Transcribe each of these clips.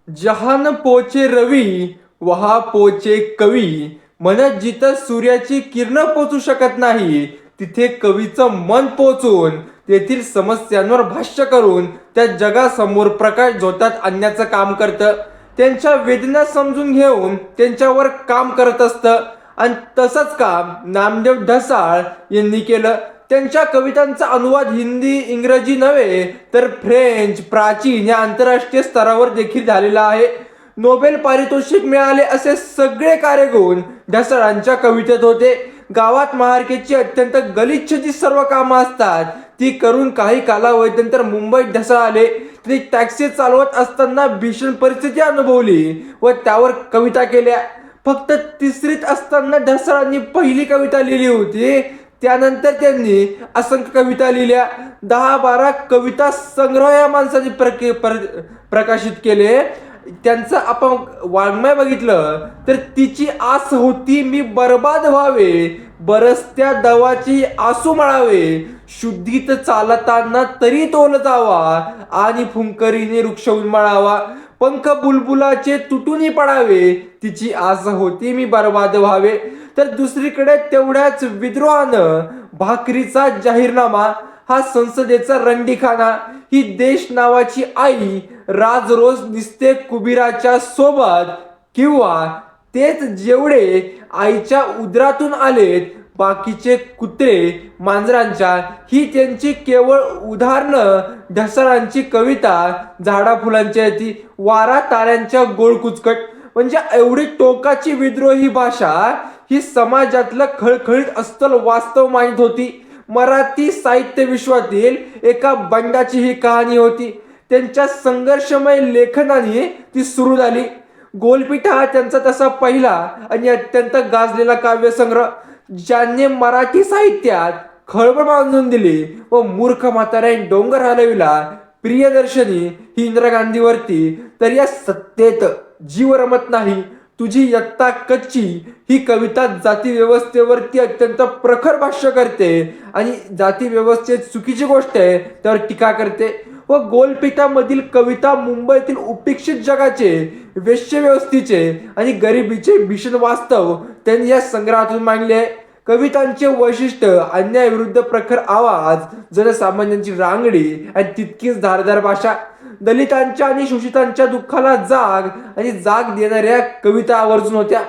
जहान पोचे रवी, वहा पोचे कवी. म्हणत जिथं सूर्याची किरण पोचू शकत नाही, तिथे कवीचं मन पोचून तेथील समस्यांवर भाष्य करून त्या जगासमोर प्रकाश झोतात आणण्याचं काम करतं. त्यांच्या वेदना समजून घेऊन त्यांच्यावर काम करत असतं. आणि तसंच काम नामदेव ढसाळ यांनी केलं. त्यांच्या कवितांचा अनुवाद हिंदी, इंग्रजी नव्हे तर फ्रेंच, प्राचीन या आंतरराष्ट्रीय स्तरावर देखील झालेला आहे. नोबेल पारितोषिक मिळाले असे सगळे कार्यगुण ढसाळांच्या कवितेत होते. गावात महाराष्ट्राची अत्यंत गलिच्छ जी सर्व कामं असतात ती करून काही कालावधीनंतर मुंबईत ढसाळ आले. ते टॅक्सी चालवत असताना भीषण परिस्थिती अनुभवली व त्यावर कविता केल्या. फक्त तिसरीत असताना ढसाळांनी पहिली कविता लिहिली होती. त्यानंतर त्यांनी असंख्य कविता लिहिल्या. 10-12 कविता संग्रह या माणसाने प्रकाशित केले. त्यांचं आपण वाङ्मय बघितलं तर तिची आस होती मी बर्बाद व्हावे, बरसत्या दवाची आसू मळावे, शुद्धीत चालताना तरी तोल जावा, आणि फुंकरीने वृक्ष उन्मळावा, पंख बुलबुलाचे तुटून पडावे, तिची आस होती मी बर्बाद व्हावे. तर दुसरीकडे तेवढ्याच विद्रोहानं भाकरीचा जाहीरनामा हा संसदेचा रंडीखाना, ही देश नावाची आई राज रोज दिसते कुबीराच्या सोबत, किंवा तेच जेवढे आईच्या उदरातून आलेत बाकीचे कुत्रे मांजरांच्या, ही त्यांची केवळ उदाहरणं. ढसाळांची कविता झाडा फुलांच्या ती वारा ताऱ्यांच्या गोळ कुचकट, म्हणजे एवढी टोकाची विद्रोही भाषा ही समाजातलं खळखळीत अस्सल वास्तव माहीत होती. मराठी साहित्य विश्वातील एका बंडाची ही कहाणी होती. त्यांच्या संघर्षमय लेखनाने ती सुरू झाली. गोलपीठ हा त्यांचा तसा पहिला आणि अत्यंत गाजलेला काव्यसंग्रह, ज्याने मराठी साहित्यात खळबळ बांधून दिली व मूर्ख म्हाताऱ्याने डोंगर हलविला. प्रियदर्शनी ही इंदिरा गांधीवरती, तर या सत्तेत जीव रमत नाही, तुझी इयत्ता कच्ची, ही कविता जाती व्यवस्थेवरती अत्यंत प्रखर भाष्य करते आणि जाती व्यवस्थेत चुकीची गोष्ट आहे त्यावर टीका करते. व गोलपीठामधील कविता मुंबईतील उपेक्षित जगाचे, वेश्यव्यवस्थेचे आणि गरिबीचे भीषण वास्तव त्यांनी या संग्रहातून मांडले आहे. कवितांचे वैशिष्ट्य अन्यायाविरुद्ध प्रखर आवाज, जनसामान्यांची रांगडी आणि तितकीच धारदार भाषा, दलितांच्या आणि शोषितांच्या दुःखाला जाग आणि जाग देणाऱ्या कविता आवर्जून होत्या.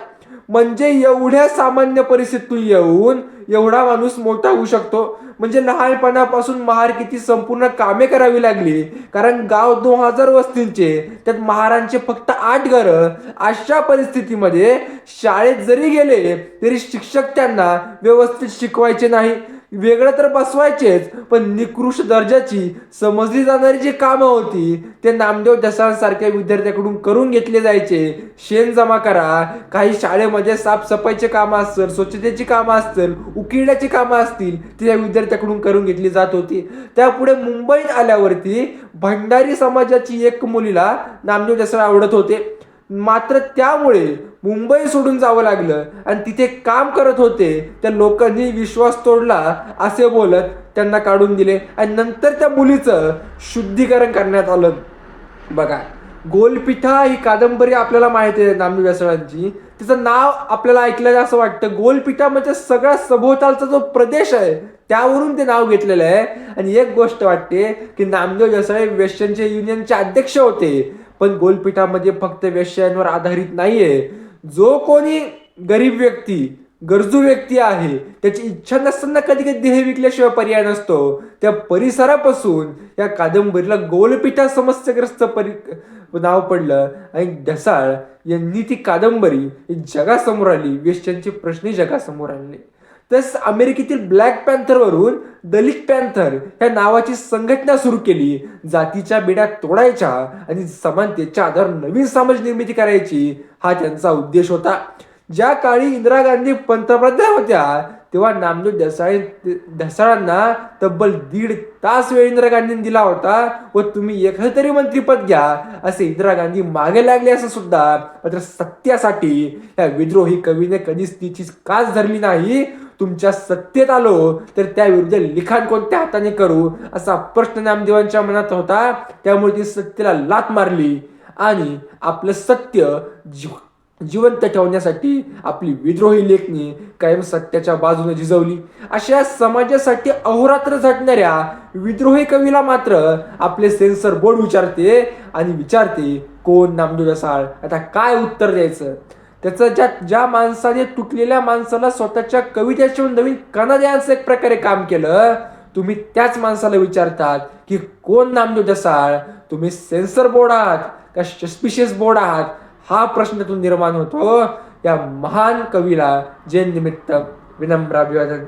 म्हणजे एवढ्या सामान्य परिस्थितीतून येऊन एवढा माणूस मोठा होऊ शकतो. म्हणजे लहानपणापासून महार किती संपूर्ण कामे करावी लागली, कारण गाव 2000 वस्तींचे, त्यात महारांचे फक्त 8 घरं. अशा परिस्थितीमध्ये शाळेत जरी गेले तरी शिक्षक त्यांना व्यवस्थित शिकवायचे नाही. वेगळं तर बसवायचेच, पण निकृष्ट दर्जाची समजली जाणारी जी कामं होती ते नामदेव ढसाळांसारख्या विद्यार्थ्याकडून करून घेतले जायचे. शेण जमा करा, काही शाळेमध्ये साफसफाईचे कामं असतील, स्वच्छतेची कामं असतील, उकिरड्याची कामं असतील, ती त्या विद्यार्थ्याकडून करून घेतली जात होती. त्यापुढे मुंबईत आल्यावरती भंडारी समाजाची एक मुलीला नामदेव ढसाळ आवडत होते. मात्र त्यामुळे मुंबई सोडून जावं लागलं आणि तिथे काम करत होते त्या लोकांनी विश्वास तोडला असे बोलत त्यांना काढून दिले आणि नंतर त्या मुलीचं शुद्धीकरण करण्यात आलं. बघा, गोलपीठा ही कादंबरी आपल्याला माहिती आहे नामदेव ढसाळांची. तिचं नाव आपल्याला ऐकलं असं वाटतं. गोलपीठा म्हणजे सगळा सभोवतालचा जो प्रदेश आहे त्यावरून ते नाव घेतलेलं आहे. आणि एक गोष्ट वाटते की नामदेव ढसाळ वेश्यांचे युनियनचे अध्यक्ष होते, पण गोलपीठामध्ये फक्त वेश्यांवर आधारित नाहीये. जो कोणी गरीब व्यक्ती, गरजू व्यक्ती आहे, त्याची इच्छा नसताना कधी कधी देह विकल्याशिवाय पर्याय नसतो, त्या परिसरापासून या कादंबरीला गोलपीठा समस्याग्रस्त नाव पडलं. आणि ढसाळ यांनी ती कादंबरी जगासमोर आली, वेश्यांचे प्रश्न जगासमोर आणले. तस अमेरिकेतील ब्लॅक पॅन्थरवरून दलित पॅन्थर या नावाची संघटना सुरू केली. जातीच्या बेड्या तोडायच्या आणि समानतेच्या आधार नवीन समाज निर्मिती करायची, हा त्यांचा उद्देश होता. ज्या काळी इंदिरा गांधी पंतप्रधान होत्या तेव्हा नामदेव ढसाळांना तब्बल 1.5 तास वेळ इंदिरा गांधींनी दिला होता व तुम्ही एखादं तरी मंत्रीपद घ्या असे इंदिरा गांधी मागे लागले असं सुद्धा. मात्र सत्यासाठी या विद्रोही कवीने कधीच तिची कास धरली नाही. तुमच्या सत्तेत आलो तर त्याविरुद्ध लिखाण कोणत्या हाताने करू असा प्रश्न नामदेवांच्या मनात होता. त्यामुळे ती सत्तेला लाथ मारली आणि आपलं सत्य जिवंत ठेवण्यासाठी आपली विद्रोही लेखणी कायम सत्याच्या बाजूने झिजवली. अशा समाजासाठी अहोरात्र झटणाऱ्या विद्रोही कवीला मात्र आपले सेन्सर बोर्ड विचारते कोण नामदेव जसाळ. आता काय उत्तर द्यायचं? त्याचं ज्या माणसाने तुटलेल्या माणसाला स्वतःच्या कवितेशिवाय नवीन कणा द्यायचं एक प्रकारे काम केलं, तुम्ही त्याच माणसाला विचारतात की कोण नामदेव जसाळ. तुम्ही सेन्सर बोर्ड आहात का सस्पिशियस बोर्ड आहात? हा प्रश्न निर्माण होतो. या महान कवीला जयंती निमित्त विनम्र अभिवादन.